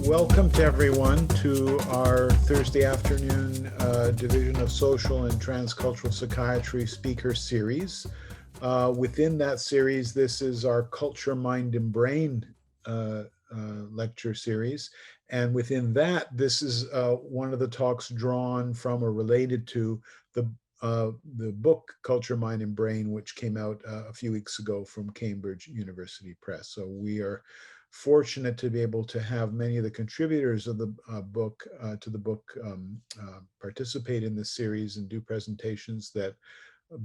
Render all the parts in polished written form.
Welcome to everyone to our Thursday afternoon Division of Social and Transcultural Psychiatry speaker series. Within that series, this is our Culture, Mind, and Brain lecture series. And within that, this is one of the talks drawn from or related to the book Culture, Mind, and Brain, which came out a few weeks ago from Cambridge University Press. So we are fortunate to be able to have many of the contributors of the book participate in this series and do presentations that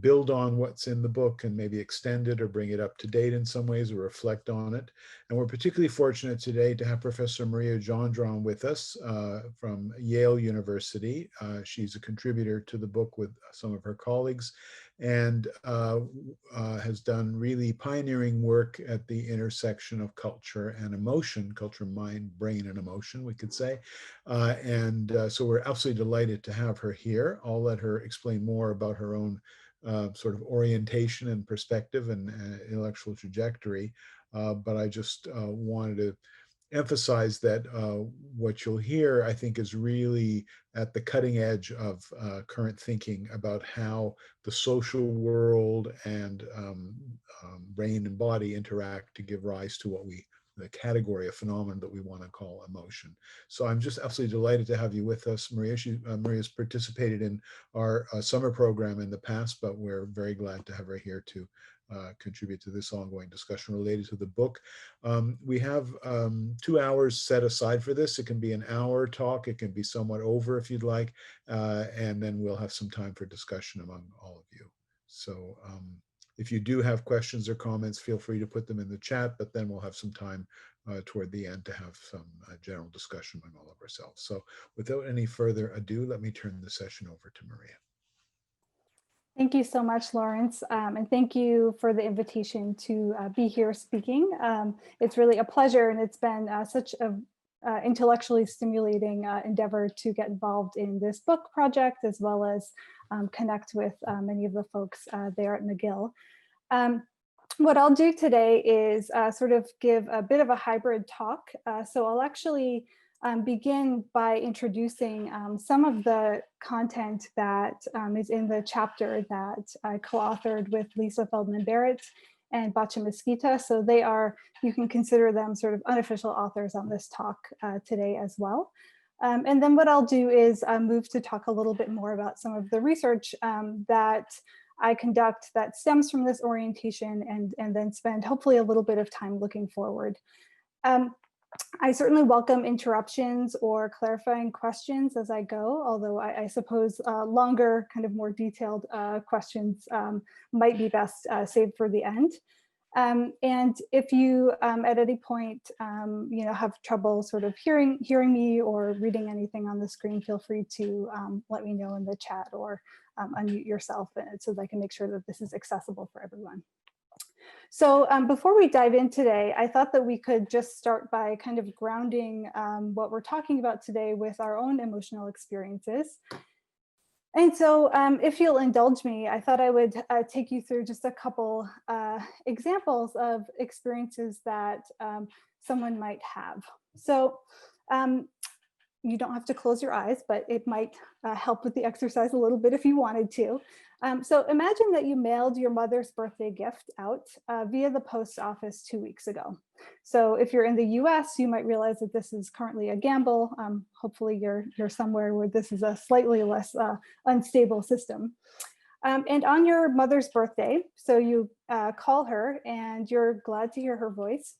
build on what's in the book and maybe extend it or bring it up to date in some ways or reflect on it. And we're particularly fortunate today to have Professor Maria Gendron with us from Yale University. She's a contributor to the book with some of her colleagues and has done really pioneering work at the intersection of culture and emotion, culture, mind, brain, and emotion, we could say. So we're absolutely delighted to have her here. I'll let her explain more about her own sort of orientation and perspective and intellectual trajectory. But I just wanted to emphasize that what you'll hear, I think, is really at the cutting edge of current thinking about how the social world and brain and body interact to give rise to what the category of phenomenon that we want to call emotion. So I'm just absolutely delighted to have you with us, Maria. Maria's participated in our summer program in the past, but we're very glad to have her here to contribute to this ongoing discussion related to the book. We have 2 hours set aside for this. It can be an hour talk. It can be somewhat over if you'd like. And then we'll have some time for discussion among all of you. So if you do have questions or comments, feel free to put them in the chat, but then we'll have some time toward the end to have some general discussion among all of ourselves. So without any further ado, let me turn the session over to Maria. Thank you so much, Lawrence, and thank you for the invitation to be here speaking. It's really a pleasure, and it's been such an intellectually stimulating endeavor to get involved in this book project, as well as connect with many of the folks there at McGill. What I'll do today is sort of give a bit of a hybrid talk. So I'll actually begin by introducing some of the content that is in the chapter that I co-authored with Lisa Feldman-Barrett and Bacha Mesquita. So they are, you can consider them sort of unofficial authors on this talk today as well. And then what I'll do is move to talk a little bit more about some of the research that I conduct that stems from this orientation, and then spend hopefully a little bit of time looking forward. I certainly welcome interruptions or clarifying questions as I go, although I suppose longer, kind of more detailed questions might be best saved for the end. And if you at any point have trouble sort of hearing me or reading anything on the screen, feel free to let me know in the chat or unmute yourself so that I can make sure that this is accessible for everyone. So before we dive in today, I thought that we could just start by kind of grounding what we're talking about today with our own emotional experiences. And so if you'll indulge me, I thought I would take you through just a couple examples of experiences that someone might have. So you don't have to close your eyes, but it might help with the exercise a little bit if you wanted to. So imagine that you mailed your mother's birthday gift out via the post office 2 weeks ago. So if you're in the US, you might realize that this is currently a gamble. Hopefully you're somewhere where this is a slightly less unstable system. And on your mother's birthday, so you call her and you're glad to hear her voice,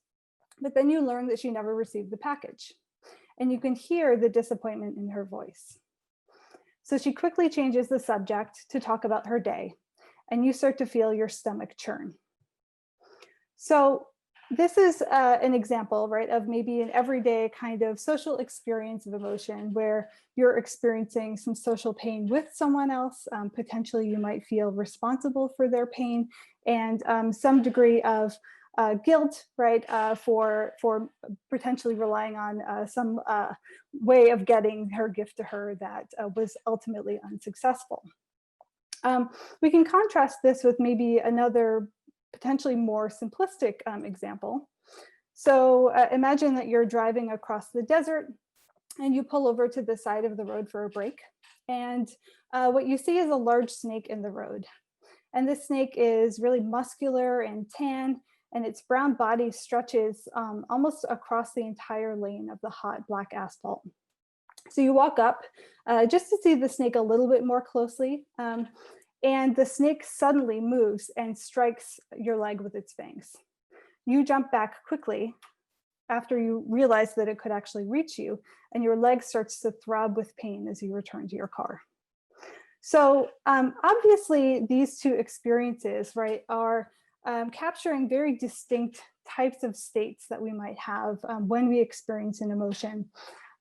but then you learn that she never received the package. And you can hear the disappointment in her voice. So she quickly changes the subject to talk about her day, and you start to feel your stomach churn. So this is an example, right, of maybe an everyday kind of social experience of emotion where you're experiencing some social pain with someone else. Potentially you might feel responsible for their pain, and some degree of guilt, right, for potentially relying on some way of getting her gift to her that was ultimately unsuccessful. We can contrast this with maybe another potentially more simplistic example. So imagine that you're driving across the desert and you pull over to the side of the road for a break. And what you see is a large snake in the road. And this snake is really muscular and tan, and its brown body stretches almost across the entire lane of the hot black asphalt. So you walk up just to see the snake a little bit more closely. And the snake suddenly moves and strikes your leg with its fangs. You jump back quickly after you realize that it could actually reach you, and your leg starts to throb with pain as you return to your car. So obviously these two experiences, right, are capturing very distinct types of states that we might have when we experience an emotion.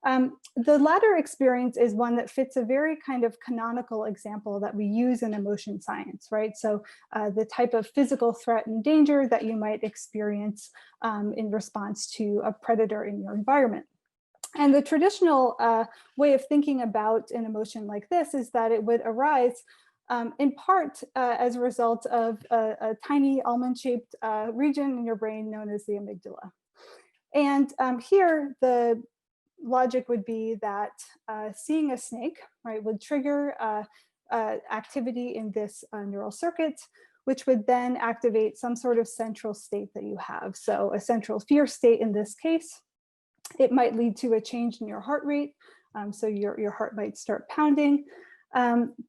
The latter experience is one that fits a very kind of canonical example that we use in emotion science, right? So the type of physical threat and danger that you might experience in response to a predator in your environment. And the traditional way of thinking about an emotion like this is that it would arise in part as a result of a tiny almond-shaped region in your brain known as the amygdala. And here, the logic would be that seeing a snake, right, would trigger activity in this neural circuit, which would then activate some sort of central state that you have. So a central fear state in this case. It might lead to a change in your heart rate. So your heart might start pounding.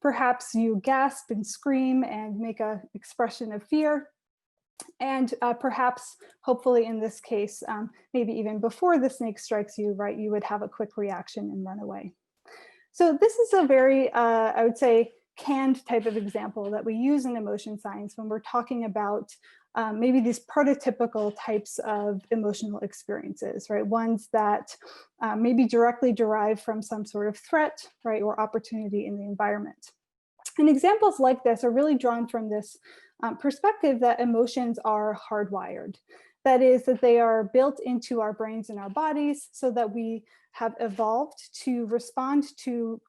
Perhaps you gasp and scream and make an expression of fear. And perhaps, hopefully in this case, maybe even before the snake strikes you, right, you would have a quick reaction and run away. So this is a very, I would say, canned type of example that we use in emotion science when we're talking about maybe these prototypical types of emotional experiences, right? Ones that may be directly derived from some sort of threat, right, or opportunity in the environment. And examples like this are really drawn from this perspective that emotions are hardwired. That is, that they are built into our brains and our bodies so that we have evolved to respond to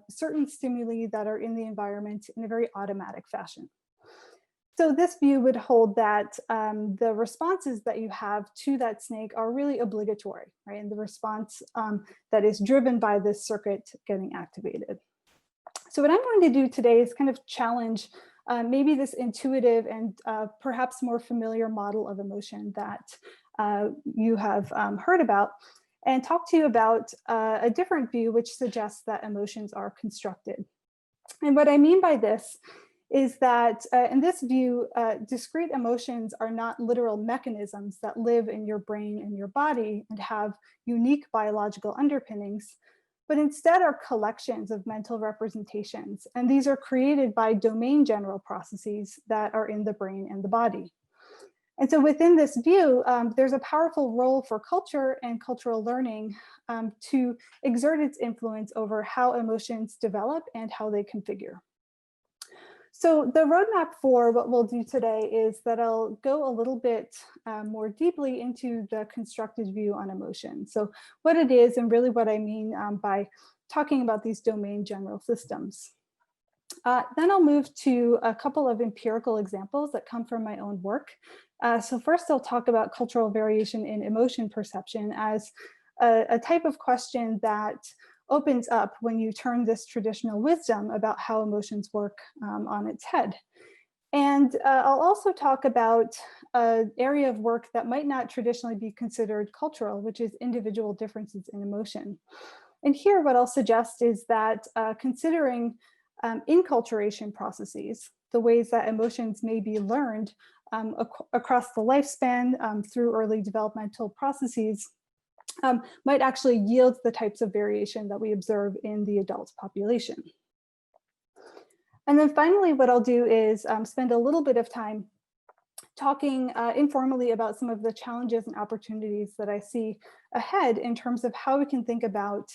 certain stimuli that are in the environment in a very automatic fashion. So this view would hold that the responses that you have to that snake are really obligatory, right? And the response that is driven by this circuit getting activated. So what I'm going to do today is kind of challenge maybe this intuitive and perhaps more familiar model of emotion that you have heard about, and talk to you about a different view which suggests that emotions are constructed. And what I mean by this is that in this view, discrete emotions are not literal mechanisms that live in your brain and your body and have unique biological underpinnings, but instead are collections of mental representations. And these are created by domain general processes that are in the brain and the body. And so within this view, there's a powerful role for culture and cultural learning to exert its influence over how emotions develop and how they configure. So the roadmap for what we'll do today is that I'll go a little bit more deeply into the constructed view on emotion. So what it is and really what I mean by talking about these domain general systems. Then I'll move to a couple of empirical examples that come from my own work. So first I'll talk about cultural variation in emotion perception as a type of question that opens up when you turn this traditional wisdom about how emotions work on its head. And I'll also talk about an area of work that might not traditionally be considered cultural, which is individual differences in emotion. And here what I'll suggest is that considering inculturation processes, the ways that emotions may be learned across the lifespan through early developmental processes, might actually yield the types of variation that we observe in the adult population. And then finally, what I'll do is spend a little bit of time talking informally about some of the challenges and opportunities that I see ahead in terms of how we can think about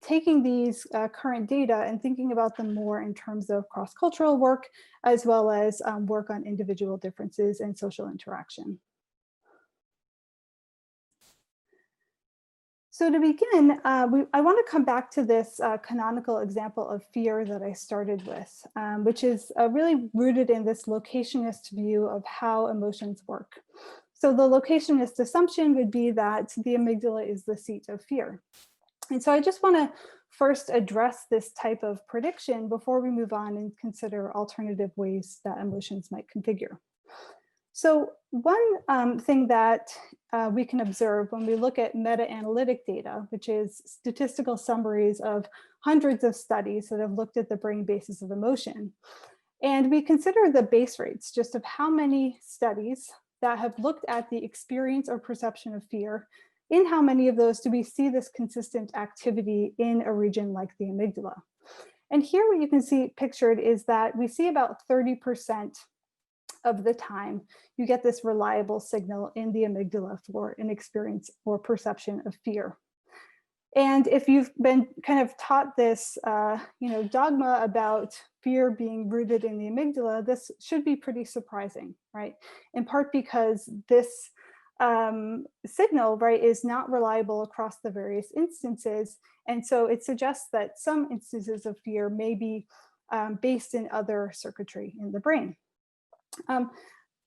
taking these current data and thinking about them more in terms of cross-cultural work, as well as work on individual differences and social interaction. So to begin, I want to come back to this canonical example of fear that I started with, which is really rooted in this locationist view of how emotions work. So the locationist assumption would be that the amygdala is the seat of fear. And so I just want to first address this type of prediction before we move on and consider alternative ways that emotions might configure. So one thing that we can observe when we look at meta-analytic data, which is statistical summaries of hundreds of studies that have looked at the brain basis of emotion, and we consider the base rates just of how many studies that have looked at the experience or perception of fear, in how many of those do we see this consistent activity in a region like the amygdala. And here what you can see pictured is that we see about 30% of the time you get this reliable signal in the amygdala for an experience or perception of fear. And if you've been kind of taught this dogma about fear being rooted in the amygdala, this should be pretty surprising, right? In part because this signal, right, is not reliable across the various instances. And so it suggests that some instances of fear may be based in other circuitry in the brain.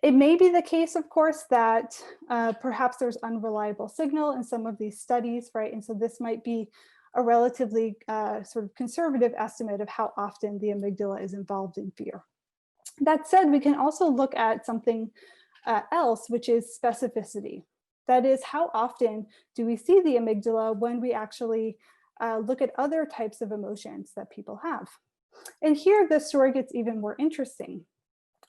It may be the case, of course, that perhaps there's unreliable signal in some of these studies, right? And so this might be a relatively sort of conservative estimate of how often the amygdala is involved in fear. That said, we can also look at something else, which is specificity. That is, how often do we see the amygdala when we actually look at other types of emotions that people have? And here the story gets even more interesting.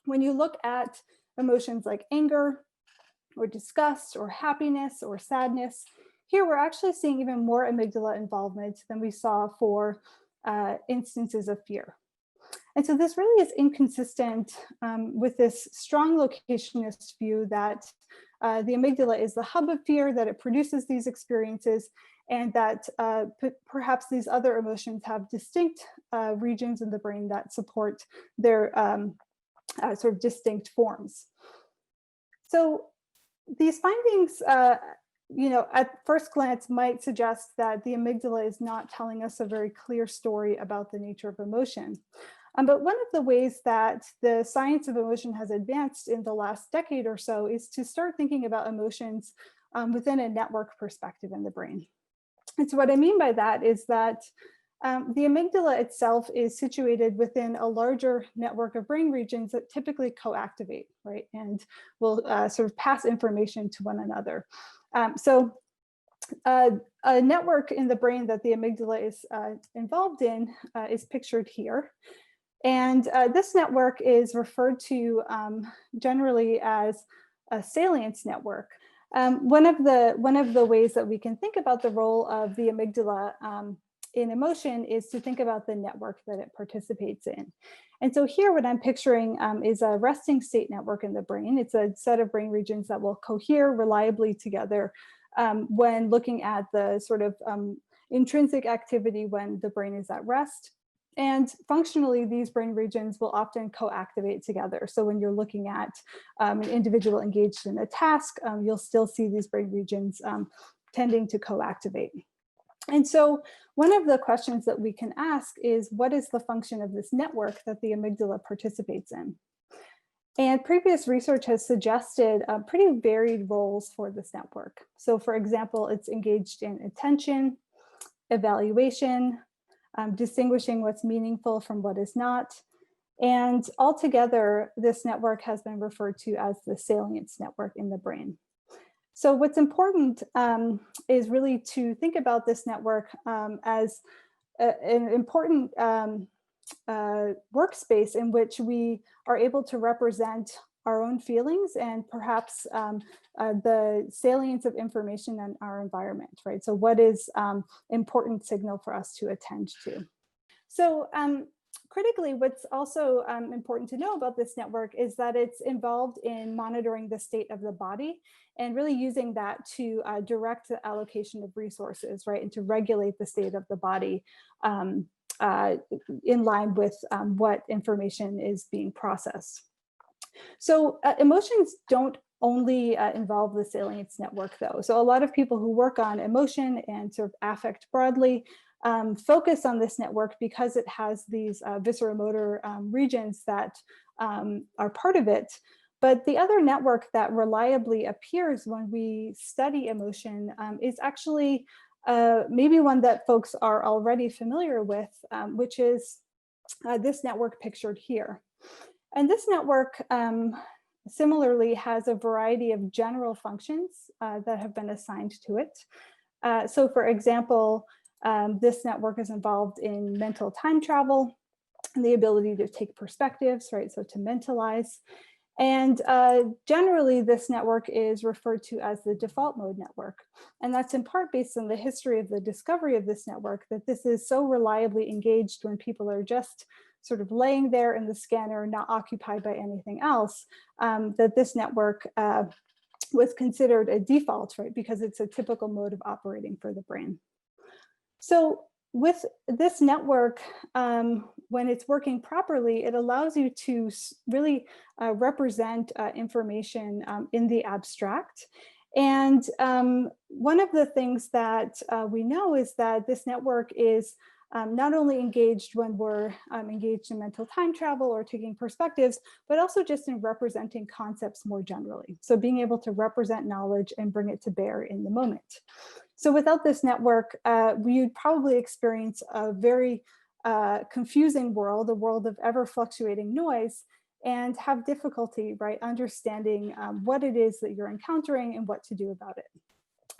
When you look at emotions like anger or disgust or happiness or sadness, here we're actually seeing even more amygdala involvement than we saw for instances of fear. And so this really is inconsistent with this strong locationist view that the amygdala is the hub of fear, that it produces these experiences, and that perhaps these other emotions have distinct regions in the brain that support their sort of distinct forms. So these findings, at first glance might suggest that the amygdala is not telling us a very clear story about the nature of emotion. But one of the ways that the science of emotion has advanced in the last decade or so is to start thinking about emotions within a network perspective in the brain. And so what I mean by that is that the amygdala itself is situated within a larger network of brain regions that typically co-activate, right? And will sort of pass information to one another. So a network in the brain that the amygdala is involved in is pictured here. And this network is referred to generally as a Salience Network. One of the ways that we can think about the role of the amygdala in emotion is to think about the network that it participates in. And so here what I'm picturing is a resting state network in the brain. It's a set of brain regions that will cohere reliably together when looking at the sort of intrinsic activity when the brain is at rest. And functionally, these brain regions will often co-activate together. So when you're looking at an individual engaged in a task, you'll still see these brain regions tending to co-activate. And so one of the questions that we can ask is, what is the function of this network that the amygdala participates in? And previous research has suggested pretty varied roles for this network. So for example, it's engaged in attention, evaluation, distinguishing what's meaningful from what is not. And altogether, this network has been referred to as the Salience Network in the brain. So what's important is really to think about this network as an important workspace in which we are able to represent our own feelings and perhaps the salience of information in our environment, right? So what is important signal for us to attend to? So critically, what's also important to know about this network is that it's involved in monitoring the state of the body and really using that to direct the allocation of resources, right? And to regulate the state of the body in line with what information is being processed. So emotions don't only involve the Salience Network though. So a lot of people who work on emotion and sort of affect broadly focus on this network because it has these visceromotor regions that are part of it. But the other network that reliably appears when we study emotion is actually maybe one that folks are already familiar with, which is this network pictured here. And this network similarly has a variety of general functions that have been assigned to it. So for example, this network is involved in mental time travel and the ability to take perspectives, right? So to mentalize. And generally, this network is referred to as the default mode network. And that's in part based on the history of the discovery of this network, that this is so reliably engaged when people are just sort of laying there in the scanner, not occupied by anything else, that this network was considered a default, right? Because it's a typical mode of operating for the brain. So with this network, when it's working properly, it allows you to really represent information in the abstract. And one of the things that we know is that this network is not only engaged when we're engaged in mental time travel or taking perspectives, but also just in representing concepts more generally. So being able to represent knowledge and bring it to bear in the moment. So without this network, we'd probably experience a very confusing world, a world of ever fluctuating noise, and have difficulty, right, understanding what it is that you're encountering and what to do about it.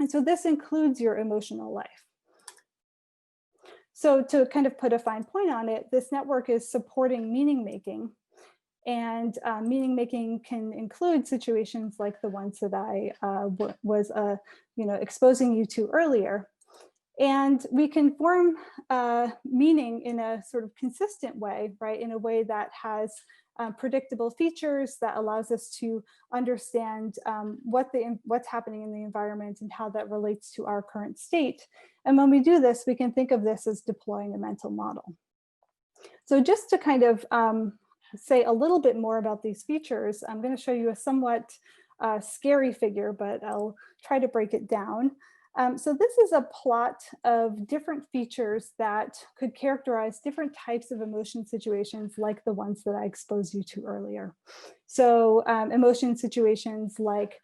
And so this includes your emotional life. So to kind of put a fine point on it, this network is supporting meaning making. And meaning making can include situations like the ones that I was exposing you to earlier. And we can form meaning in a sort of consistent way, right? In a way that has predictable features that allows us to understand what's happening in the environment and how that relates to our current state. And when we do this, we can think of this as deploying a mental model. So just to kind of say a little bit more about these features, I'm going to show you a somewhat scary figure, but I'll try to break it down. So this is a plot of different features that could characterize different types of emotion situations like the ones that I exposed you to earlier. So emotion situations like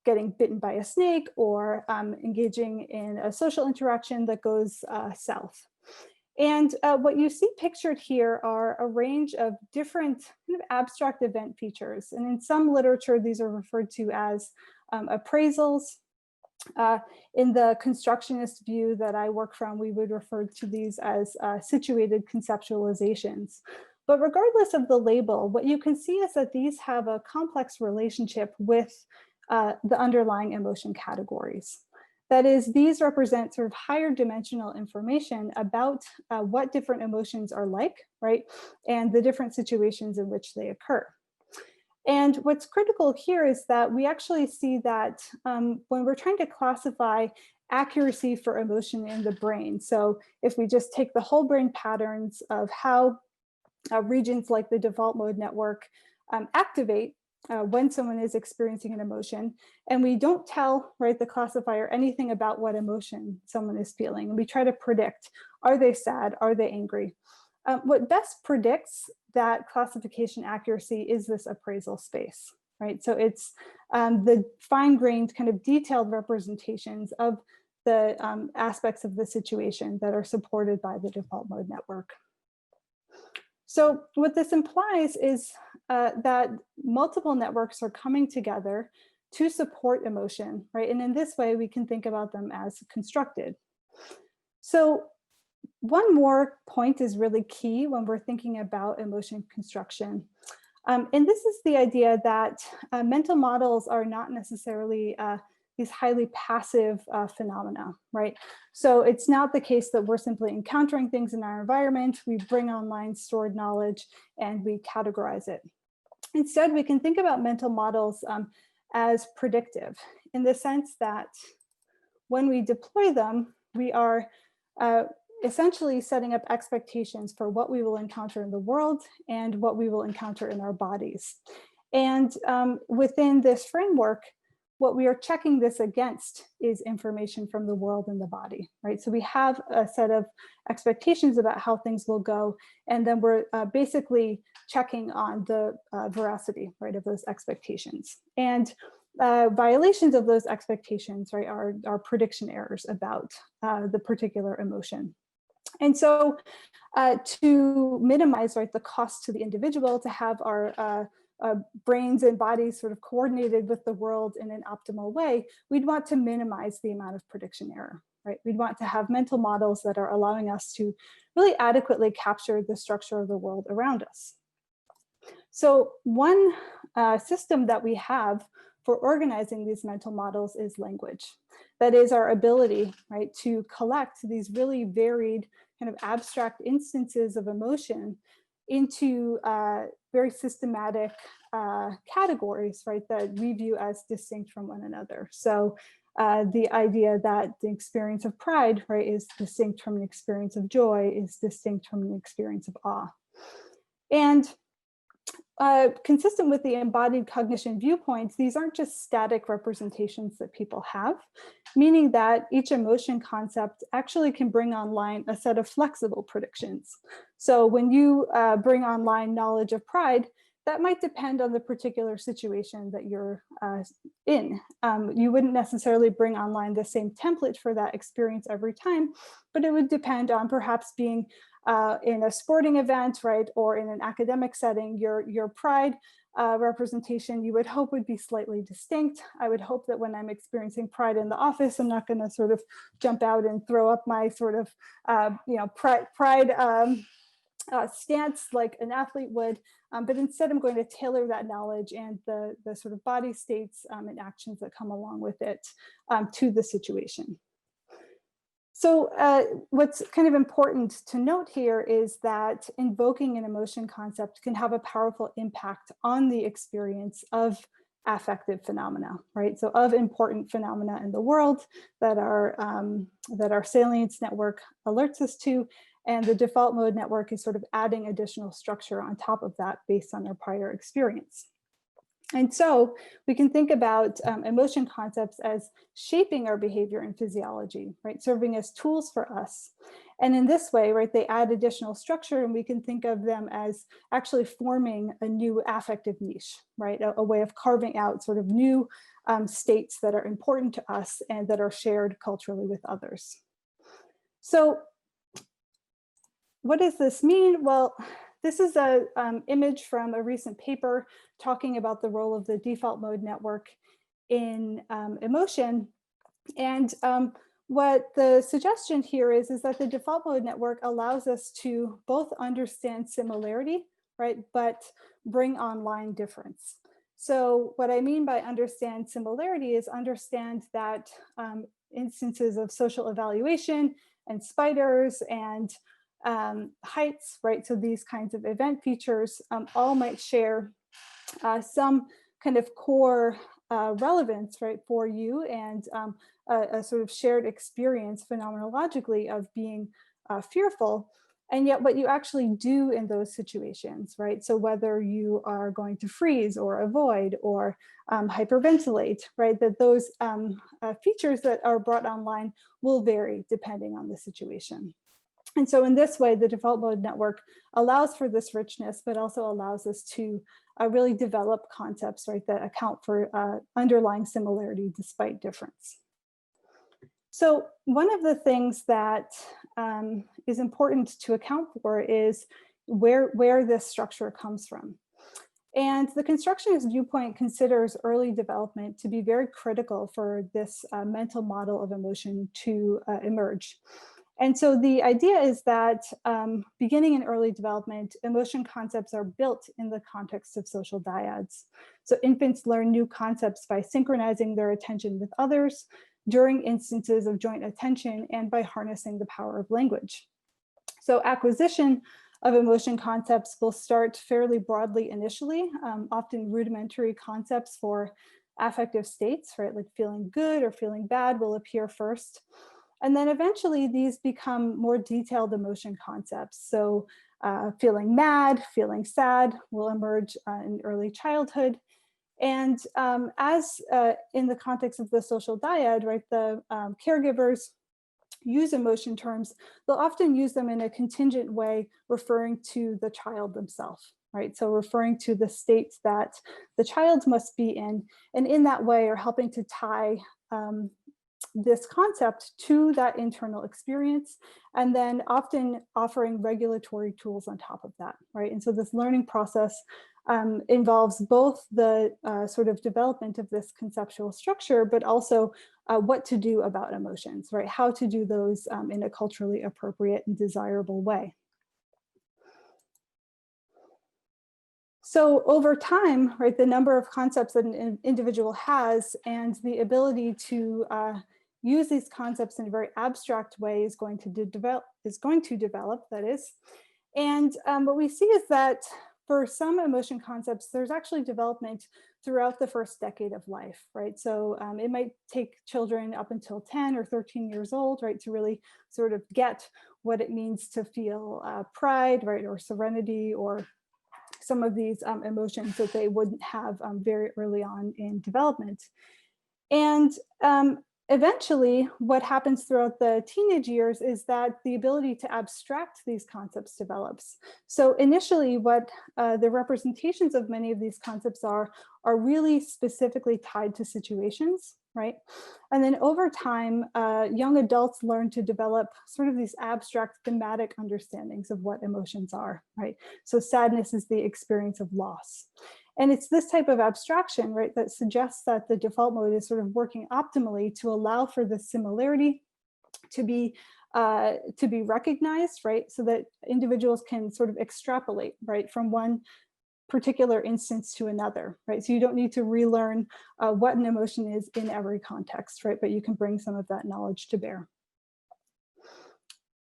getting bitten by a snake, or engaging in a social interaction that goes south. And what you see pictured here are a range of different kind of abstract event features. And in some literature, these are referred to as appraisals. In the constructionist view that I work from, we would refer to these as situated conceptualizations. But regardless of the label, what you can see is that these have a complex relationship with the underlying emotion categories. That is, these represent sort of higher dimensional information about what different emotions are like, right? And the different situations in which they occur. And what's critical here is that we actually see that when we're trying to classify accuracy for emotion in the brain, so if we just take the whole brain patterns of how regions like the default mode network activate when someone is experiencing an emotion, and we don't tell, right, the classifier anything about what emotion someone is feeling, and we try to predict, are they sad, are they angry? What best predicts that classification accuracy is this appraisal space, right? So it's the fine-grained kind of detailed representations of the aspects of the situation that are supported by the default mode network. So what this implies is that multiple networks are coming together to support emotion, right? And in this way, we can think about them as constructed. So one more point is really key when we're thinking about emotion construction. And this is the idea that mental models are not necessarily these highly passive phenomena, right? So it's not the case that we're simply encountering things in our environment, we bring online stored knowledge and we categorize it. Instead, we can think about mental models as predictive, in the sense that when we deploy them, we are essentially setting up expectations for what we will encounter in the world and what we will encounter in our bodies. And within this framework, what we are checking this against is information from the world and the body, right? So we have a set of expectations about how things will go, and then we're basically checking on the veracity, right, of those expectations. And violations of those expectations, right, are prediction errors about the particular emotion. And so to minimize, right, the cost to the individual to have our brains and bodies sort of coordinated with the world in an optimal way, we'd want to minimize the amount of prediction error, right? We'd want to have mental models that are allowing us to really adequately capture the structure of the world around us. So one system that we have for organizing these mental models is language. That is our ability, right, to collect these really varied kind of abstract instances of emotion into very systematic categories, right, that we view as distinct from one another. So the idea that the experience of pride, right, is distinct from the experience of joy, is distinct from the experience of awe. And consistent with the embodied cognition viewpoints, these aren't just static representations that people have, meaning that each emotion concept actually can bring online a set of flexible predictions. So when you bring online knowledge of pride, that might depend on the particular situation that you're in. You wouldn't necessarily bring online the same template for that experience every time, but it would depend on perhaps being in a sporting event, right, or in an academic setting. Your pride representation, you would hope would be slightly distinct. I would hope that when I'm experiencing pride in the office, I'm not going to sort of jump out and throw up my sort of, pride stance like an athlete would, but instead I'm going to tailor that knowledge and the sort of body states and actions that come along with it to the situation. So what's kind of important to note here is that invoking an emotion concept can have a powerful impact on the experience of affective phenomena, right? So of important phenomena in the world that our Salience Network alerts us to, and the default mode network is sort of adding additional structure on top of that based on their prior experience. And so we can think about emotion concepts as shaping our behavior and physiology, right? Serving as tools for us. And in this way, right, they add additional structure, and we can think of them as actually forming a new affective niche, right? A way of carving out sort of new states that are important to us and that are shared culturally with others. So what does this mean? Well, this is an image from a recent paper talking about the role of the default mode network in emotion. And what the suggestion here is that the default mode network allows us to both understand similarity, right, but bring online difference. So what I mean by understand similarity is understand that instances of social evaluation and spiders and heights, right? So these kinds of event features all might share some kind of core relevance, right, for you, and a sort of shared experience phenomenologically of being fearful. And yet what you actually do in those situations, right? So whether you are going to freeze or avoid or hyperventilate, right? That those features that are brought online will vary depending on the situation. And so in this way, the default mode network allows for this richness, but also allows us to really develop concepts, right, that account for underlying similarity despite difference. So one of the things that is important to account for is where this structure comes from. And the constructionist viewpoint considers early development to be very critical for this mental model of emotion to emerge. And so the idea is that beginning in early development, emotion concepts are built in the context of social dyads. So infants learn new concepts by synchronizing their attention with others during instances of joint attention and by harnessing the power of language. So acquisition of emotion concepts will start fairly broadly initially, often rudimentary concepts for affective states, right? Like feeling good or feeling bad will appear first. And then eventually these become more detailed emotion concepts. So feeling mad, feeling sad will emerge in early childhood. And as in the context of the social dyad, right, the caregivers use emotion terms, they'll often use them in a contingent way referring to the child themselves. right? So referring to the state that the child must be in, and in that way are helping to tie this concept to that internal experience, and then often offering regulatory tools on top of that, right? And so this learning process involves both the sort of development of this conceptual structure, but also what to do about emotions, right? How to do those in a culturally appropriate and desirable way. So over time, right, the number of concepts that an individual has and the ability to use these concepts in a very abstract way is going to develop, that is. And what we see is that for some emotion concepts, there's actually development throughout the first decade of life, right? So it might take children up until 10 or 13 years old, right, to really sort of get what it means to feel pride, right, or serenity, or some of these emotions that they wouldn't have very early on in development. And eventually, what happens throughout the teenage years is that the ability to abstract these concepts develops. So initially, what the representations of many of these concepts are really specifically tied to situations, right? And then over time, young adults learn to develop sort of these abstract thematic understandings of what emotions are, right? So sadness is the experience of loss. And it's this type of abstraction, right, that suggests that the default mode is sort of working optimally to allow for the similarity to be recognized, right, so that individuals can sort of extrapolate, right, from one particular instance to another, right? So you don't need to relearn what an emotion is in every context, right, but you can bring some of that knowledge to bear.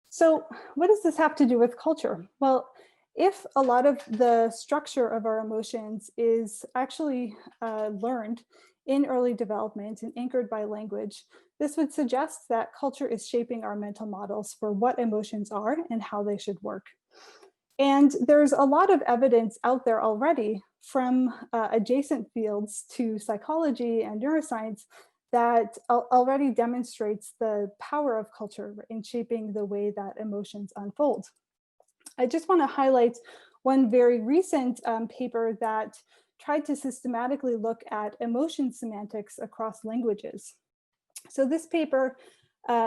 So what does this have to do with culture? Well, if a lot of the structure of our emotions is actually learned in early development and anchored by language, this would suggest that culture is shaping our mental models for what emotions are and how they should work. And there's a lot of evidence out there already from adjacent fields to psychology and neuroscience that already demonstrates the power of culture in shaping the way that emotions unfold. I just want to highlight one very recent paper that tried to systematically look at emotion semantics across languages. So this paper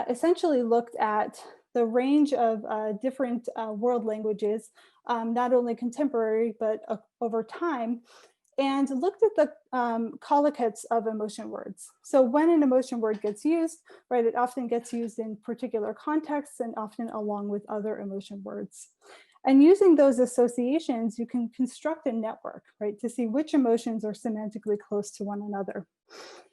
essentially looked at the range of different world languages, not only contemporary, but over time, and looked at the collocates of emotion words. So when an emotion word gets used, right, it often gets used in particular contexts and often along with other emotion words. And using those associations, you can construct a network, right, to see which emotions are semantically close to one another.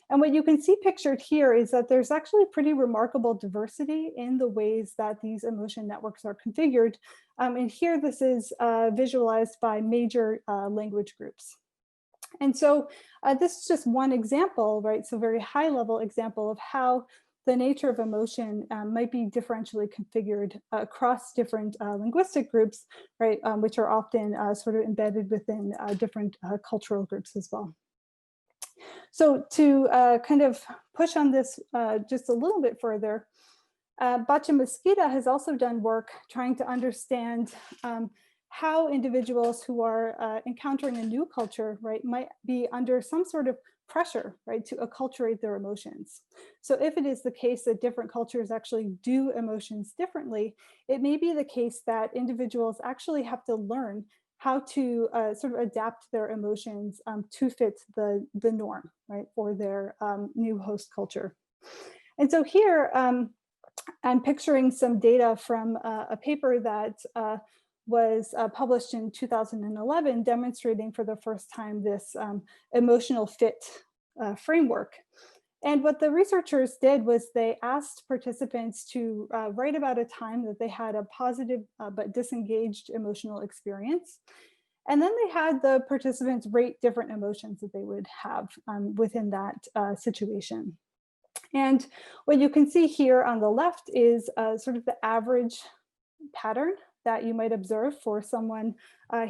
And what you can see pictured here is that there's actually pretty remarkable diversity in the ways that these emotion networks are configured. And here this is visualized by major language groups. And so this is just one example, right? So very high level example of how the nature of emotion might be differentially configured across different linguistic groups, right? Which are often sort of embedded within different cultural groups as well. So to kind of push on this just a little bit further, Bacha Mesquita has also done work trying to understand how individuals who are encountering a new culture, right, might be under some sort of pressure, right, to acculturate their emotions. So if it is the case that different cultures actually do emotions differently, it may be the case that individuals actually have to learn how to sort of adapt their emotions to fit the norm, right, for their new host culture. And so here, I'm picturing some data from a paper that was published in 2011, demonstrating for the first time this emotional fit framework. And what the researchers did was they asked participants to write about a time that they had a positive but disengaged emotional experience. And then they had the participants rate different emotions that they would have within that situation. And what you can see here on the left is sort of the average pattern that you might observe for someone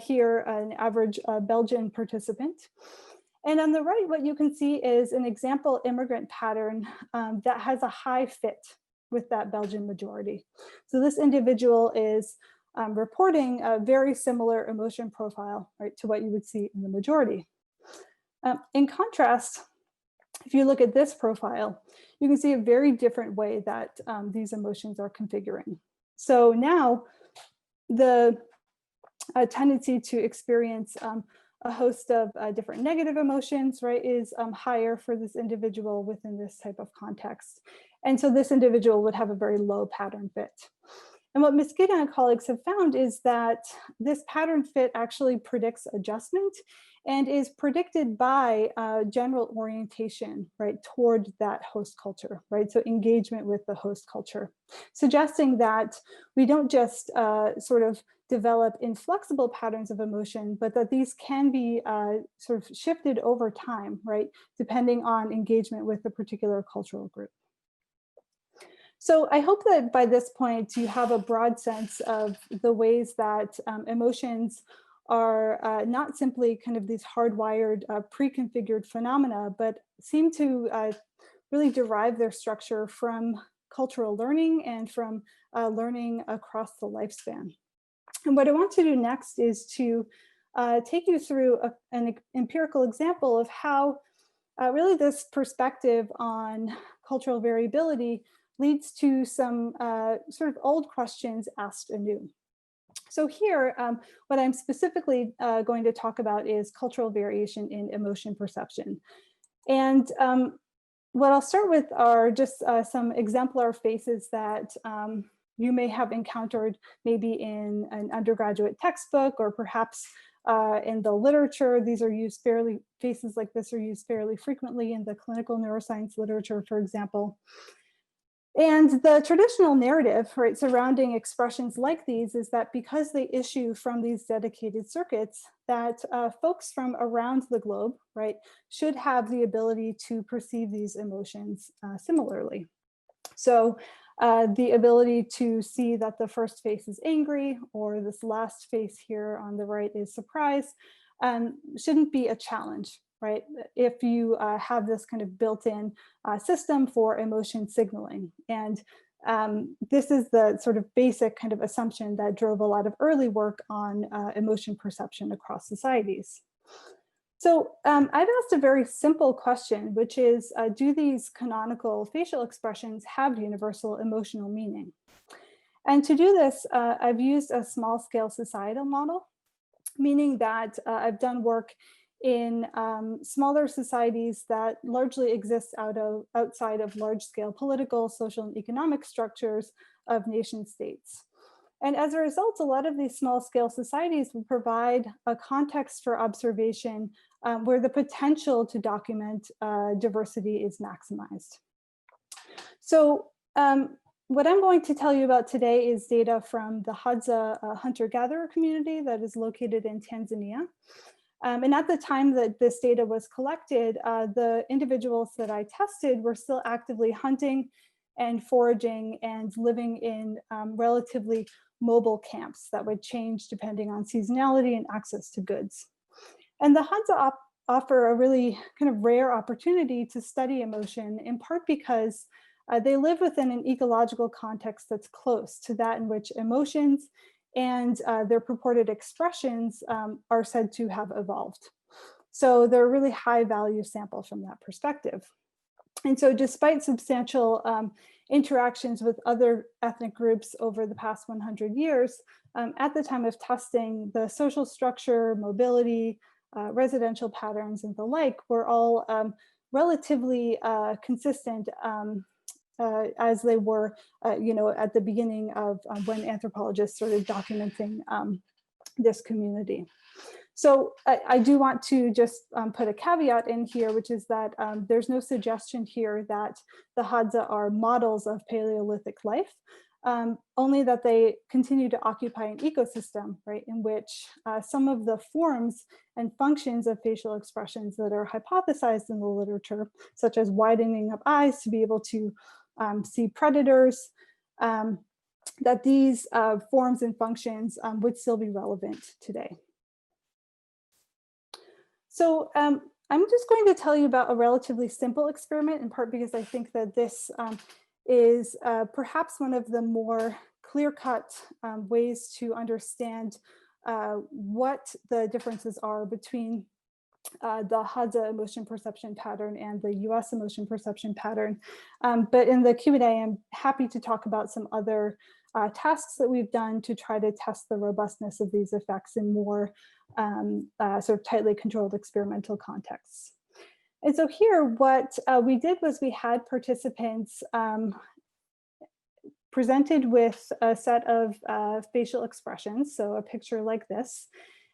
here, an average Belgian participant. And on the right, what you can see is an example immigrant pattern that has a high fit with that Belgian majority. So this individual is reporting a very similar emotion profile, right, to what you would see in the majority. In contrast, if you look at this profile, you can see a very different way that these emotions are configuring. So now the tendency to experience a host of different negative emotions, right, is higher for this individual within this type of context. And so this individual would have a very low pattern fit. And what Mesquita and colleagues have found is that this pattern fit actually predicts adjustment and is predicted by general orientation, right, toward that host culture, right? So engagement with the host culture, suggesting that we don't just sort of develop inflexible patterns of emotion, but that these can be sort of shifted over time, right, depending on engagement with a particular cultural group. So I hope that by this point you have a broad sense of the ways that emotions are not simply kind of these hardwired, pre-configured phenomena, but seem to really derive their structure from cultural learning and from learning across the lifespan. And what I want to do next is to take you through an empirical example of how really this perspective on cultural variability leads to some sort of old questions asked anew. So here, what I'm specifically going to talk about is cultural variation in emotion perception. And what I'll start with are just some exemplar faces that you may have encountered maybe in an undergraduate textbook or perhaps in the literature. These are used fairly, faces like this are used fairly frequently in the clinical neuroscience literature, for example. And the traditional narrative, right, surrounding expressions like these is that because they issue from these dedicated circuits, that folks from around the globe, right, should have the ability to perceive these emotions similarly. So the ability to see that the first face is angry, or this last face here on the right is surprise, shouldn't be a challenge, right? If you have this kind of built-in system for emotion signaling. And this is the sort of basic kind of assumption that drove a lot of early work on emotion perception across societies. So I've asked a very simple question, which is, do these canonical facial expressions have universal emotional meaning? And to do this, I've used a small scale societal model, meaning that I've done work in smaller societies that largely exist outside of large scale political, social, and economic structures of nation states. And as a result, a lot of these small scale societies will provide a context for observation where the potential to document diversity is maximized. So what I'm going to tell you about today is data from the Hadza hunter-gatherer community that is located in Tanzania. And at the time that this data was collected, the individuals that I tested were still actively hunting and foraging and living in relatively mobile camps that would change depending on seasonality and access to goods. And the Hadza offer a really kind of rare opportunity to study emotion, in part because they live within an ecological context that's close to that in which emotions and their purported expressions are said to have evolved. So they're a really high value sample from that perspective. And so despite substantial interactions with other ethnic groups over the past 100 years, at the time of testing, the social structure, mobility, residential patterns, and the like were all relatively consistent as they were, at the beginning of when anthropologists started documenting this community. So I do want to just put a caveat in here, which is that there's no suggestion here that the Hadza are models of Paleolithic life, only that they continue to occupy an ecosystem, right, in which some of the forms and functions of facial expressions that are hypothesized in the literature, such as widening of eyes to be able to see predators, that these forms and functions would still be relevant today. So I'm just going to tell you about a relatively simple experiment, in part because I think that this is perhaps one of the more clear-cut ways to understand what the differences are between the Hadza emotion perception pattern and the US emotion perception pattern. But in the Q&A, I'm happy to talk about some other tasks that we've done to try to test the robustness of these effects in more sort of tightly controlled experimental contexts. And so here, what we did was we had participants presented with a set of facial expressions, so a picture like this.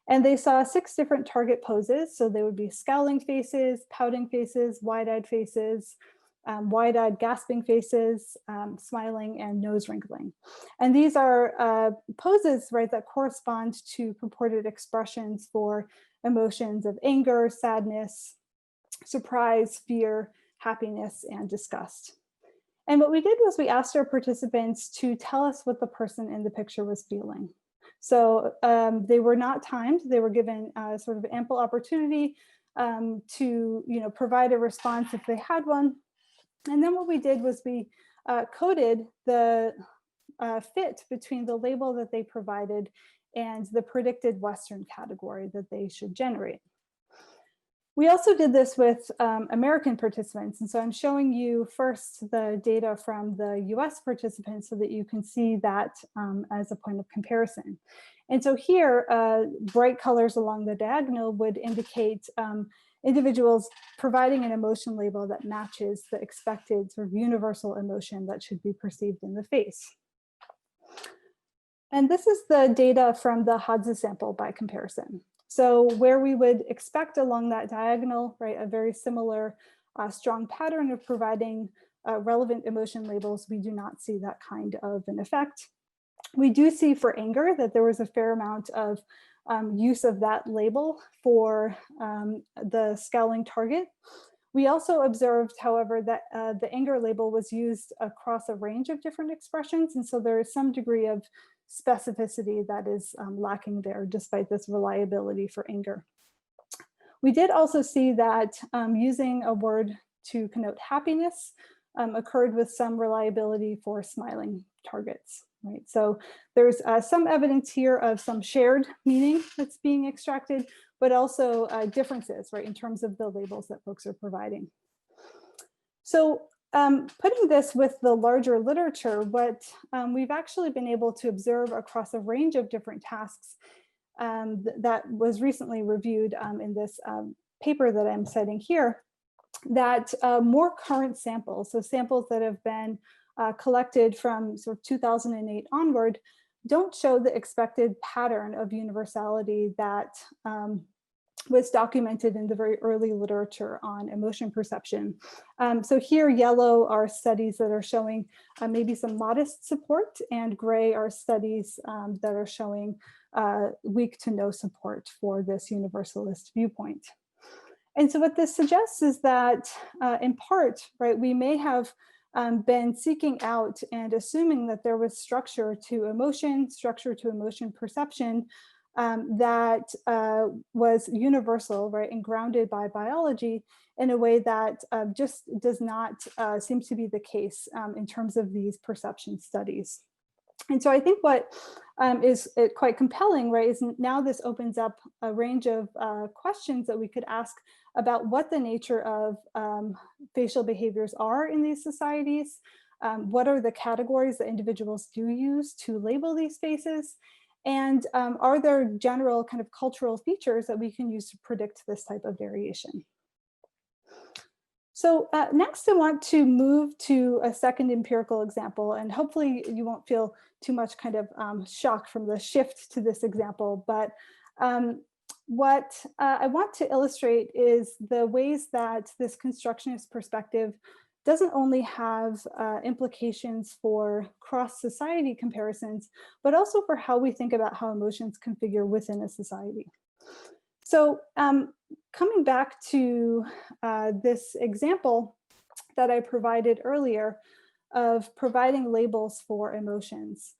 And they saw 6 different target poses. So they would be scowling faces, pouting faces, wide-eyed faces, wide-eyed gasping faces, smiling, and nose wrinkling. And these are poses, right, that correspond to purported expressions for emotions of anger, sadness, surprise, fear, happiness, and disgust. And what we did was we asked our participants to tell us what the person in the picture was feeling. So they were not timed. They were given sort of ample opportunity to provide a response if they had one. And then what we did was we coded the fit between the label that they provided and the predicted Western category that they should generate. We also did this with American participants. And so I'm showing you first the data from the US participants so that you can see that as a point of comparison. And so here, bright colors along the diagonal would indicate individuals providing an emotion label that matches the expected sort of universal emotion that should be perceived in the face. And this is the data from the Hadza sample by comparison. So where we would expect along that diagonal, right, a very similar strong pattern of providing relevant emotion labels, we do not see that kind of an effect. We do see for anger that there was a fair amount of use of that label for the scowling target. We also observed, however, that the anger label was used across a range of different expressions. And so there is some degree of specificity that is lacking there, despite this reliability for anger. We did also see that using a word to connote happiness occurred with some reliability for smiling targets. Right? So there's some evidence here of some shared meaning that's being extracted, but also differences, right, in terms of the labels that folks are providing. So putting this with the larger literature, what we've actually been able to observe across a range of different tasks that was recently reviewed in this paper that I'm citing here, that more current samples, so samples that have been collected from sort of 2008 onward, don't show the expected pattern of universality that was documented in the very early literature on emotion perception. So here, yellow are studies that are showing maybe some modest support, and gray are studies that are showing weak to no support for this universalist viewpoint. And so what this suggests is that in part, right, we may have been seeking out and assuming that there was structure to emotion perception that was universal, right, and grounded by biology in a way that just does not seem to be the case in terms of these perception studies. And so I think what is quite compelling, right, is now this opens up a range of questions that we could ask about what the nature of facial behaviors are in these societies. What are the categories that individuals do use to label these faces? And are there general kind of cultural features that we can use to predict this type of variation? So next I want to move to a second empirical example, and hopefully you won't feel too much kind of shock from the shift to this example, but what I want to illustrate is the ways that this constructionist perspective doesn't only have implications for cross-society comparisons, but also for how we think about how emotions configure within a society. So coming back to this example that I provided earlier of providing labels for emotions,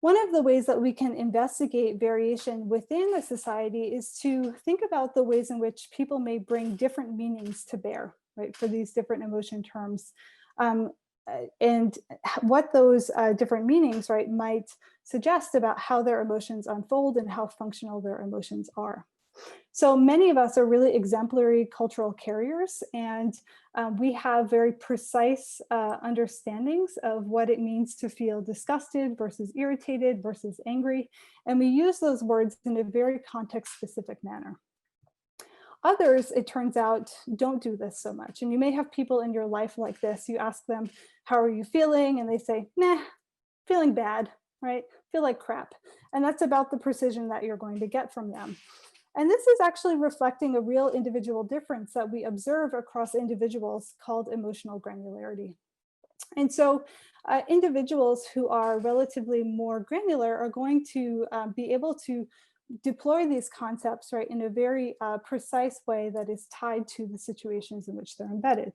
one of the ways that we can investigate variation within a society is to think about the ways in which people may bring different meanings to bear, right, for these different emotion terms and what those different meanings, right, might suggest about how their emotions unfold and how functional their emotions are. So many of us are really exemplary cultural carriers, and we have very precise understandings of what it means to feel disgusted versus irritated versus angry. And we use those words in a very context-specific manner. Others, it turns out, don't do this so much. And you may have people in your life like this. You ask them, how are you feeling? And they say, nah, feeling bad, right? Feel like crap. And that's about the precision that you're going to get from them. And this is actually reflecting a real individual difference that we observe across individuals called emotional granularity. And so individuals who are relatively more granular are going to be able to deploy these concepts, right, in a very precise way that is tied to the situations in which they're embedded.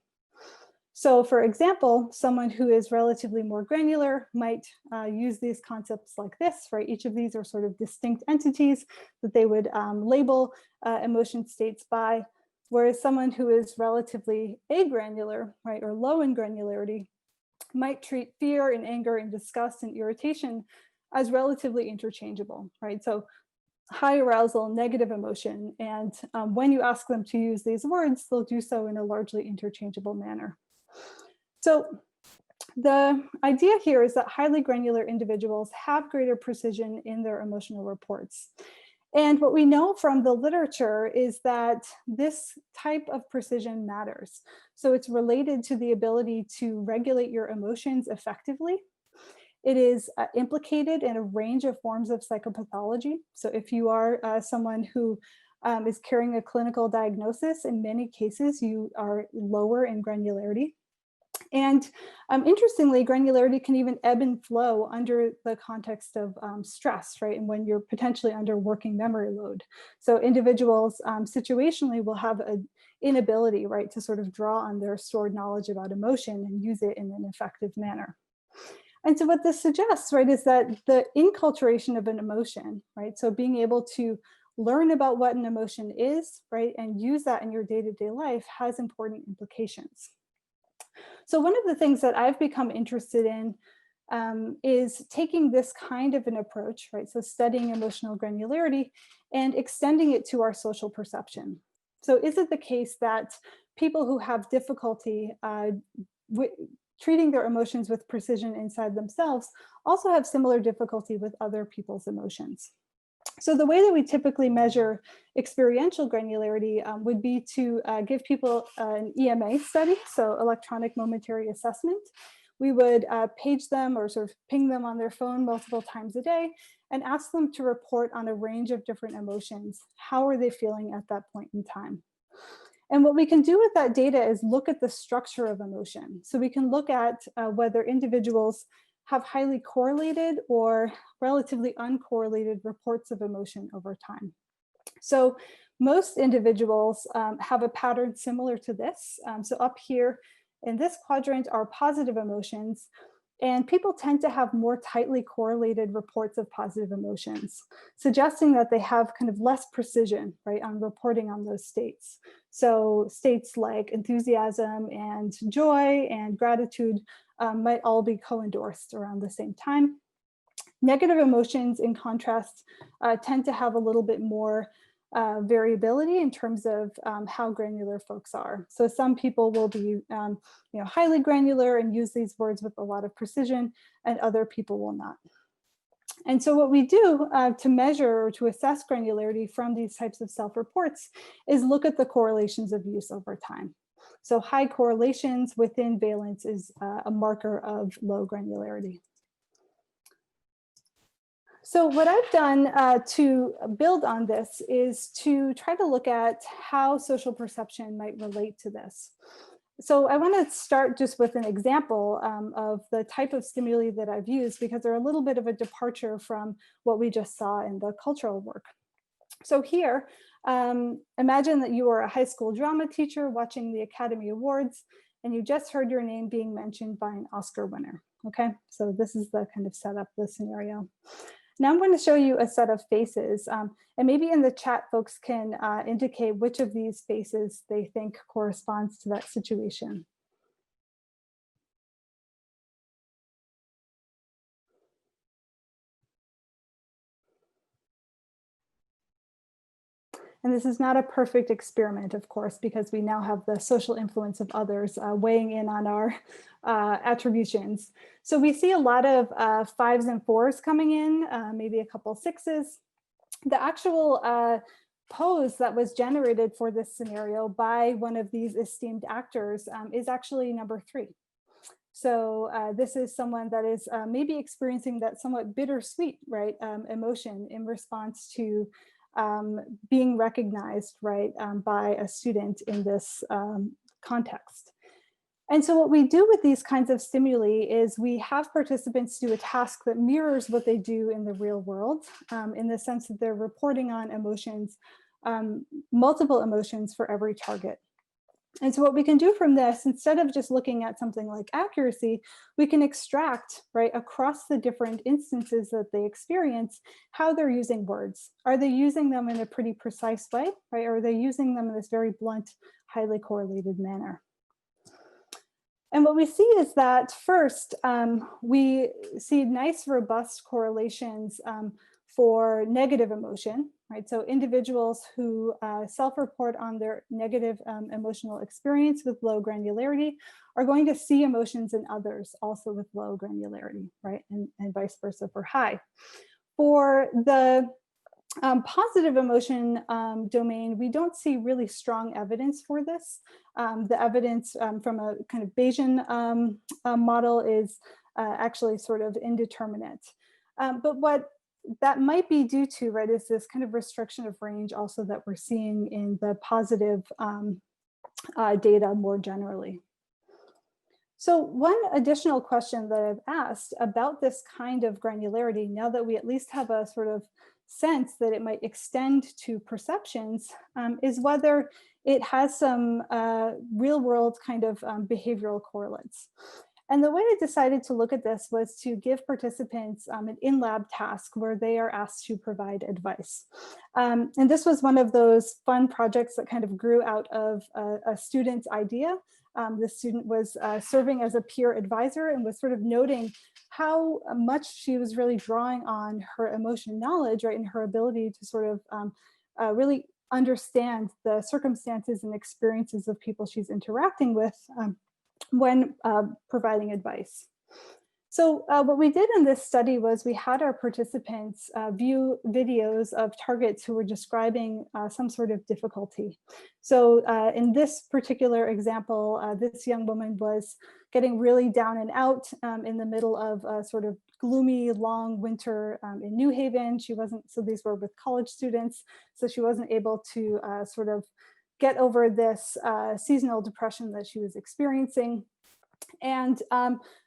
So for example, someone who is relatively more granular might use these concepts like this, right? Each of these are sort of distinct entities that they would label emotion states by, whereas someone who is relatively agranular, right, or low in granularity might treat fear and anger and disgust and irritation as relatively interchangeable, right? So high arousal, negative emotion, and when you ask them to use these words, they'll do so in a largely interchangeable manner. So the idea here is that highly granular individuals have greater precision in their emotional reports. And what we know from the literature is that this type of precision matters. So it's related to the ability to regulate your emotions effectively. It is implicated in a range of forms of psychopathology. So if you are someone who is carrying a clinical diagnosis, in many cases you are lower in granularity. And interestingly, granularity can even ebb and flow under the context of stress, right? And when you're potentially under working memory load. So individuals situationally will have an inability, right, to sort of draw on their stored knowledge about emotion and use it in an effective manner. And so what this suggests, right, is that the inculturation of an emotion, right, so being able to learn about what an emotion is, right, and use that in your day-to-day life has important implications. So one of the things that I've become interested in is taking this kind of an approach, right? So studying emotional granularity and extending it to our social perception. So is it the case that people who have difficulty treating their emotions with precision inside themselves also have similar difficulty with other people's emotions? So the way that we typically measure experiential granularity would be to give people an EMA study, so electronic momentary assessment. We would page them or sort of ping them on their phone multiple times a day and ask them to report on a range of different emotions. How are they feeling at that point in time? And what we can do with that data is look at the structure of emotion. So we can look at whether individuals have highly correlated or relatively uncorrelated reports of emotion over time. So most individuals have a pattern similar to this. So up here in this quadrant are positive emotions, and people tend to have more tightly correlated reports of positive emotions, suggesting that they have kind of less precision, right, on reporting on those states. So states like enthusiasm and joy and gratitude might all be co-endorsed around the same time. Negative emotions, in contrast, tend to have a little bit more variability in terms of how granular folks are. So some people will be highly granular and use these words with a lot of precision, and other people will not. And so what we do to measure or to assess granularity from these types of self-reports is look at the correlations of use over time. So high correlations within valence is a marker of low granularity. So what I've done to build on this is to try to look at how social perception might relate to this. So I want to start just with an example of the type of stimuli that I've used, because they're a little bit of a departure from what we just saw in the cultural work. So here, imagine that you are a high school drama teacher watching the Academy Awards, and you just heard your name being mentioned by an Oscar winner. Okay, so this is the kind of setup, the scenario. Now I'm going to show you a set of faces, and maybe in the chat folks can indicate which of these faces they think corresponds to that situation. And this is not a perfect experiment, of course, because we now have the social influence of others weighing in on our attributions. So we see a lot of 5s and 4s coming in, maybe a couple 6s. The actual pose that was generated for this scenario by one of these esteemed actors is actually number 3. So this is someone that is maybe experiencing that somewhat bittersweet, right, emotion in response to being recognized, right, by a student in this context. And so what we do with these kinds of stimuli is we have participants do a task that mirrors what they do in the real world, in the sense that they're reporting on emotions, multiple emotions for every target. And so what we can do from this, instead of just looking at something like accuracy, we can extract, right, across the different instances that they experience, how they're using words. Are they using them in a pretty precise way, right? Or are they using them in this very blunt, highly correlated manner? And what we see is that first, we see nice, robust correlations for negative emotion, right? So individuals who self-report on their negative emotional experience with low granularity are going to see emotions in others also with low granularity, right? And vice versa for high. For the positive emotion domain, we don't see really strong evidence for this. The evidence from a kind of Bayesian model is actually sort of indeterminate. But what that might be due to, right, is this kind of restriction of range also that we're seeing in the positive data more generally. So one additional question that I've asked about this kind of granularity, now that we at least have a sort of sense that it might extend to perceptions, is whether it has some real world kind of behavioral correlates. And the way I decided to look at this was to give participants an in-lab task where they are asked to provide advice. And this was one of those fun projects that kind of grew out of a student's idea. The student was serving as a peer advisor and was sort of noting how much she was really drawing on her emotion knowledge, right, and her ability to sort of really understand the circumstances and experiences of people she's interacting with when providing advice. So what we did in this study was we had our participants view videos of targets who were describing some sort of difficulty. So in this particular example, this young woman was getting really down and out in the middle of a sort of gloomy, long winter in New Haven. She wasn't, so these were with college students, so she wasn't able to sort of get over this seasonal depression that she was experiencing. And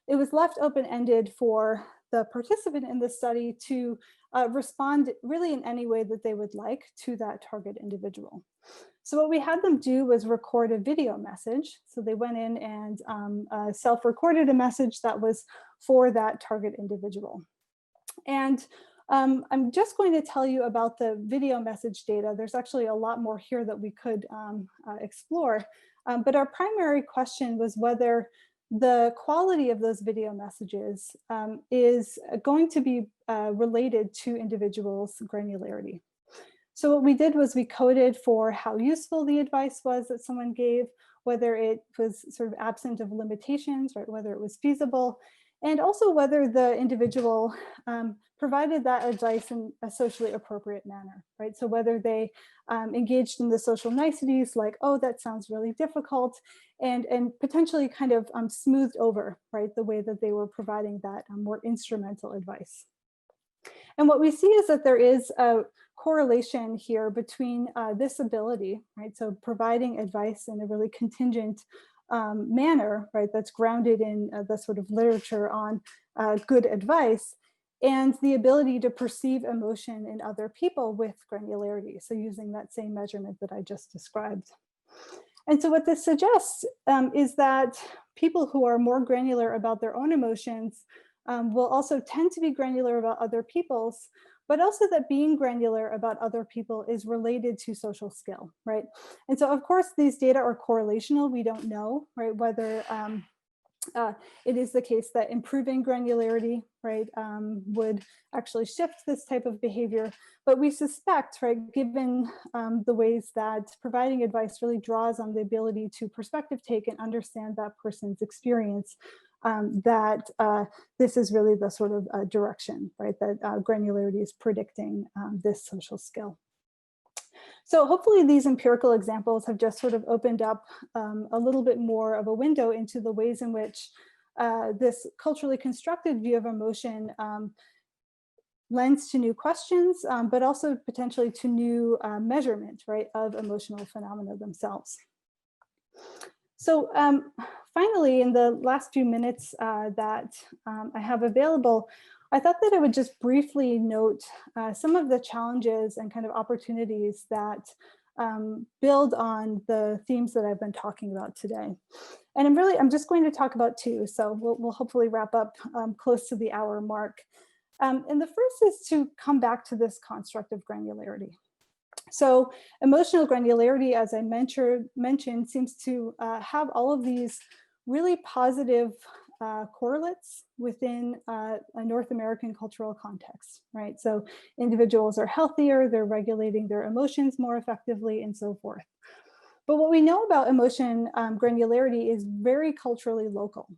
it was left open-ended for the participant in the study to respond really in any way that they would like to that target individual. So what we had them do was record a video message. So they went in and self-recorded a message that was for that target individual. And I'm just going to tell you about the video message data. There's actually a lot more here that we could explore. But our primary question was whether the quality of those video messages is going to be related to individuals' granularity. So what we did was we coded for how useful the advice was that someone gave, whether it was sort of absent of limitations, right, whether it was feasible, and also whether the individual provided that advice in a socially appropriate manner, right? So whether they engaged in the social niceties like, oh, that sounds really difficult, and potentially kind of smoothed over, right, the way that they were providing that more instrumental advice. And what we see is that there is a correlation here between this ability, right, so providing advice in a really contingent manner, right, that's grounded in the sort of literature on good advice, and the ability to perceive emotion in other people with granularity. So using that same measurement that I just described. And so what this suggests is that people who are more granular about their own emotions will also tend to be granular about other people's, but also that being granular about other people is related to social skill, right? And so of course, these data are correlational. We don't know, right, whether It is the case that improving granularity, right, would actually shift this type of behavior. But we suspect, right, given the ways that providing advice really draws on the ability to perspective take and understand that person's experience, that this is really the sort of direction, right, that granularity is predicting this social skill. So hopefully these empirical examples have just sort of opened up a little bit more of a window into the ways in which this culturally constructed view of emotion lends to new questions, but also potentially to new measurement, right, of emotional phenomena themselves. So finally, in the last few minutes that I have available, I thought that I would just briefly note some of the challenges and kind of opportunities that build on the themes that I've been talking about today. And I'm just going to talk about two, so we'll hopefully wrap up close to the hour mark. And the first is to come back to this construct of granularity. So emotional granularity, as I mentioned, seems to have all of these really positive correlates within a North American cultural context, right? So individuals are healthier, they're regulating their emotions more effectively, and so forth. But what we know about emotion granularity is very culturally local.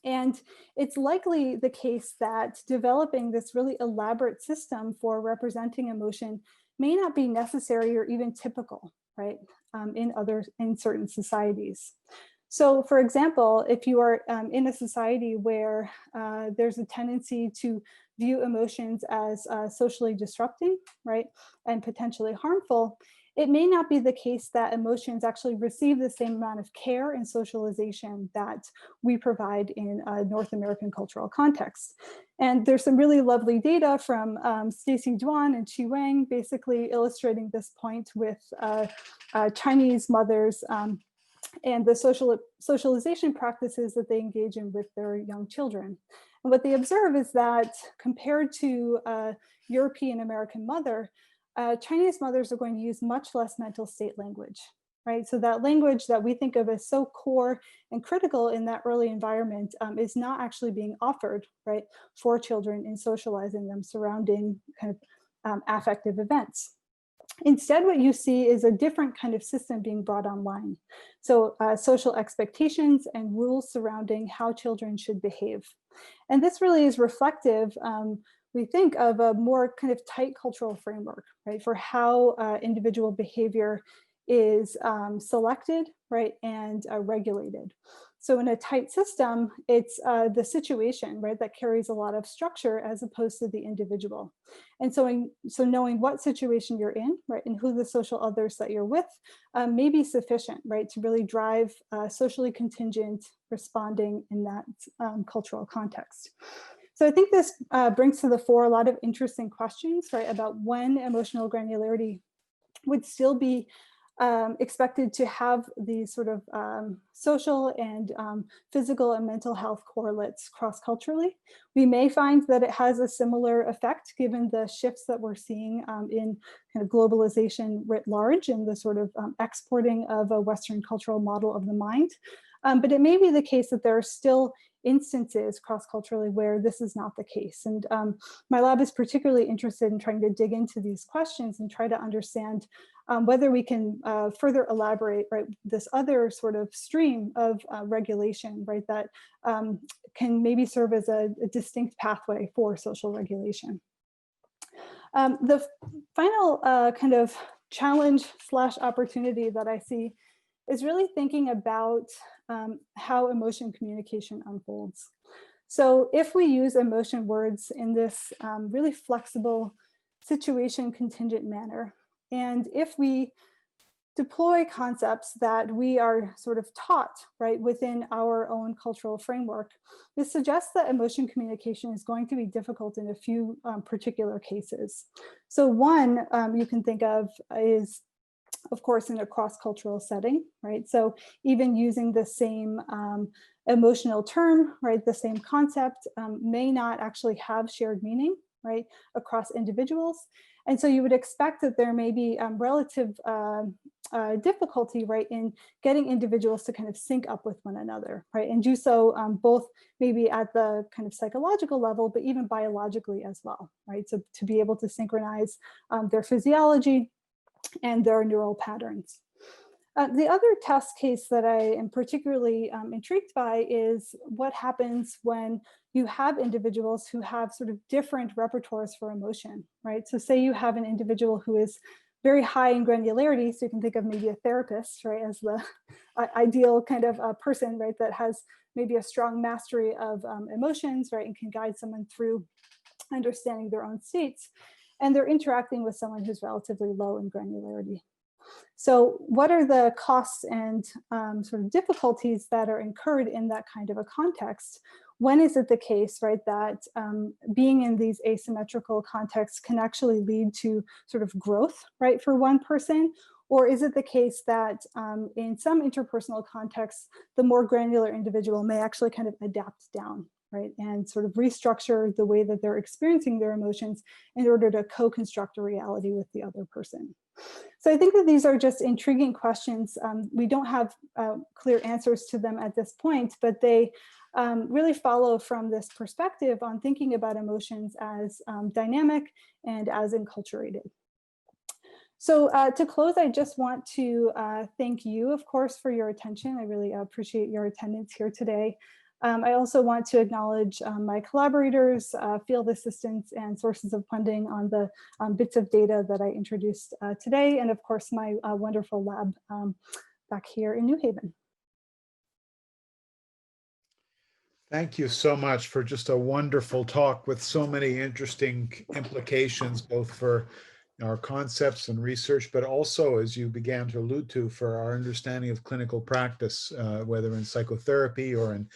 And it's likely the case that developing this really elaborate system for representing emotion may not be necessary or even typical, right, in certain societies. So for example, if you are in a society where there's a tendency to view emotions as socially disrupting, right, and potentially harmful, it may not be the case that emotions actually receive the same amount of care and socialization that we provide in a North American cultural context. And there's some really lovely data from Stacy Duan and Qi Wang, basically illustrating this point with Chinese mothers and the socialization practices that they engage in with their young children. And what they observe is that compared to a European American mother, Chinese mothers are going to use much less mental state language, right? So that language that we think of as so core and critical in that early environment is not actually being offered, right, for children in socializing them surrounding kind of affective events. Instead, what you see is a different kind of system being brought online. So social expectations and rules surrounding how children should behave. And this really is reflective, we think, of a more kind of tight cultural framework, right, for how individual behavior is selected, right, and regulated. So in a tight system, it's the situation, right, that carries a lot of structure as opposed to the individual. And so knowing what situation you're in, right, and who the social others that you're with may be sufficient, right, to really drive socially contingent responding in that cultural context. So I think this brings to the fore a lot of interesting questions, right, about when emotional granularity would still be expected to have these sort of social and physical and mental health correlates cross-culturally. We may find that it has a similar effect given the shifts that we're seeing in kind of globalization writ large and the sort of exporting of a Western cultural model of the mind. But it may be the case that there are still instances cross-culturally where this is not the case. And my lab is particularly interested in trying to dig into these questions and try to understand whether we can further elaborate, right, this other sort of stream of regulation, right, that can maybe serve as a distinct pathway for social regulation. The final kind of challenge / opportunity that I see is really thinking about how emotion communication unfolds. So if we use emotion words in this really flexible situation contingent manner, and if we deploy concepts that we are sort of taught, right, within our own cultural framework, this suggests that emotion communication is going to be difficult in a few particular cases. So one you can think of is, of course, in a cross-cultural setting, right? So even using the same emotional term, right, the same concept may not actually have shared meaning, right, across individuals. And so you would expect that there may be relative difficulty, right, in getting individuals to kind of sync up with one another, right, and do so both maybe at the kind of psychological level, but even biologically as well, right? So to be able to synchronize their physiology and their neural patterns. The other test case that I am particularly intrigued by is what happens when you have individuals who have sort of different repertoires for emotion, right? So say you have an individual who is very high in granularity, so you can think of maybe a therapist, right, as the ideal kind of person, right, that has maybe a strong mastery of emotions, right, and can guide someone through understanding their own states. And they're interacting with someone who's relatively low in granularity. So what are the costs and sort of difficulties that are incurred in that kind of a context? When is it the case, right, that being in these asymmetrical contexts can actually lead to sort of growth, right, for one person? Or is it the case that in some interpersonal contexts, the more granular individual may actually kind of adapt down, right, and sort of restructure the way that they're experiencing their emotions in order to co-construct a reality with the other person? So I think that these are just intriguing questions. We don't have clear answers to them at this point, but they really follow from this perspective on thinking about emotions as dynamic and as enculturated. So to close, I just want to thank you, of course, for your attention. I really appreciate your attendance here today. I also want to acknowledge my collaborators, field assistants, and sources of funding on the bits of data that I introduced today, and of course my wonderful lab back here in New Haven. Thank you so much for just a wonderful talk with so many interesting implications, both for our concepts and research, but also, as you began to allude to, for our understanding of clinical practice, whether in psychotherapy or in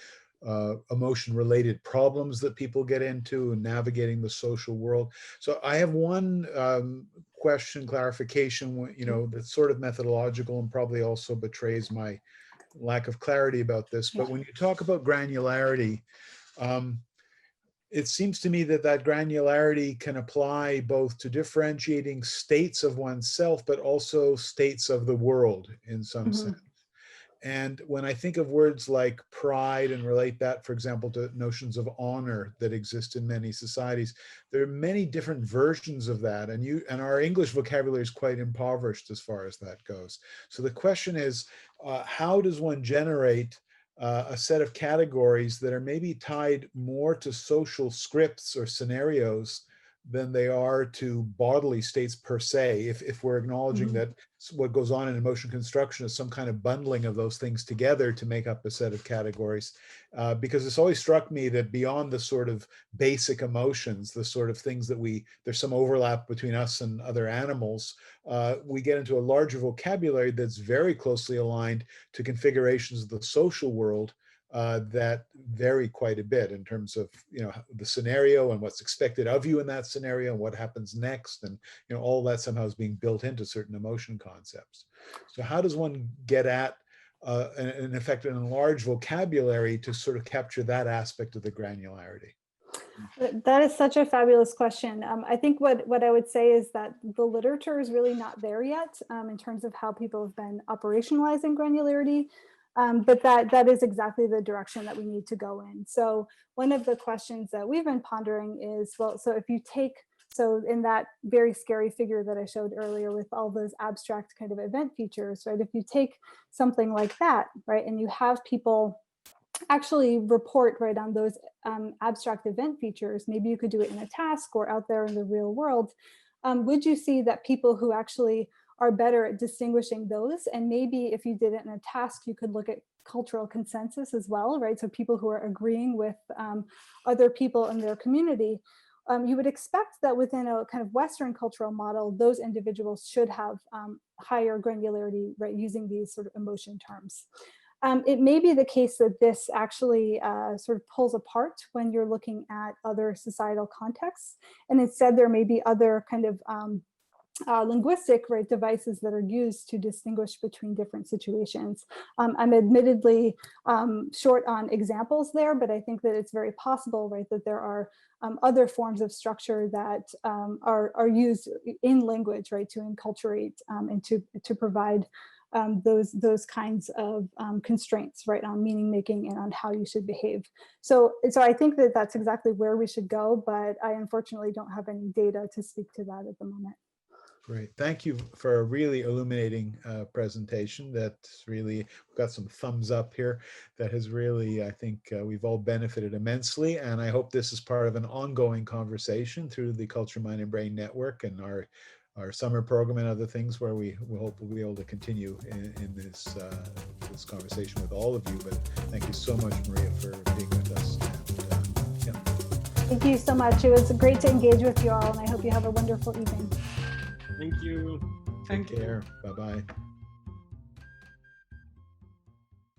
emotion-related problems that people get into and navigating the social world. So I have one question, clarification, that's sort of methodological and probably also betrays my lack of clarity about this. But when you talk about granularity, it seems to me that that granularity can apply both to differentiating states of oneself, but also states of the world in some sense. And when I think of words like pride and relate that, for example, to notions of honor that exist in many societies, there are many different versions of that. And our English vocabulary is quite impoverished as far as that goes. So the question is, how does one generate a set of categories that are maybe tied more to social scripts or scenarios than they are to bodily states per se, if we're acknowledging that what goes on in emotion construction is some kind of bundling of those things together to make up a set of categories. Because it's always struck me that beyond the sort of basic emotions, the sort of things that there's some overlap between us and other animals, we get into a larger vocabulary that's very closely aligned to configurations of the social world that vary quite a bit in terms of the scenario and what's expected of you in that scenario and what happens next, and all that somehow is being built into certain emotion concepts. So how does one get at in effect an enlarged vocabulary to sort of capture that aspect of the granularity? That is such a fabulous question. I think what I would say is that the literature is really not there yet in terms of how people have been operationalizing granularity. But that is exactly the direction that we need to go in. So one of the questions that we've been pondering is, well, so if you take, so in that very scary figure that I showed earlier with all those abstract kind of event features, right? If you take something like that, right, and you have people actually report right on those abstract event features, maybe you could do it in a task or out there in the real world, would you see that people who actually are better at distinguishing those, and maybe if you did it in a task, you could look at cultural consensus as well, right? So people who are agreeing with other people in their community, you would expect that within a kind of Western cultural model, those individuals should have higher granularity, right, using these sort of emotion terms. It may be the case that this actually sort of pulls apart when you're looking at other societal contexts, and instead there may be other kind of linguistic devices that are used to distinguish between different situations. I'm admittedly short on examples there, but I think that it's very possible, that there are other forms of structure that are used in language, to enculturate and to provide those kinds of constraints, on meaning making and on how you should behave. So I think that that's exactly where we should go, but I unfortunately don't have any data to speak to that at the moment. Great. Thank you for a really illuminating presentation. That's really, we've got some thumbs up here. That has really, I think we've all benefited immensely. And I hope this is part of an ongoing conversation through the Culture, Mind, and Brain Network and our summer program and other things where we hope we'll be able to continue in this conversation with all of you. But thank you so much, Maria, for being with us. And, yeah. Thank you so much. It was great to engage with you all, and I hope you have a wonderful evening. Thank you. Take care. Bye-bye.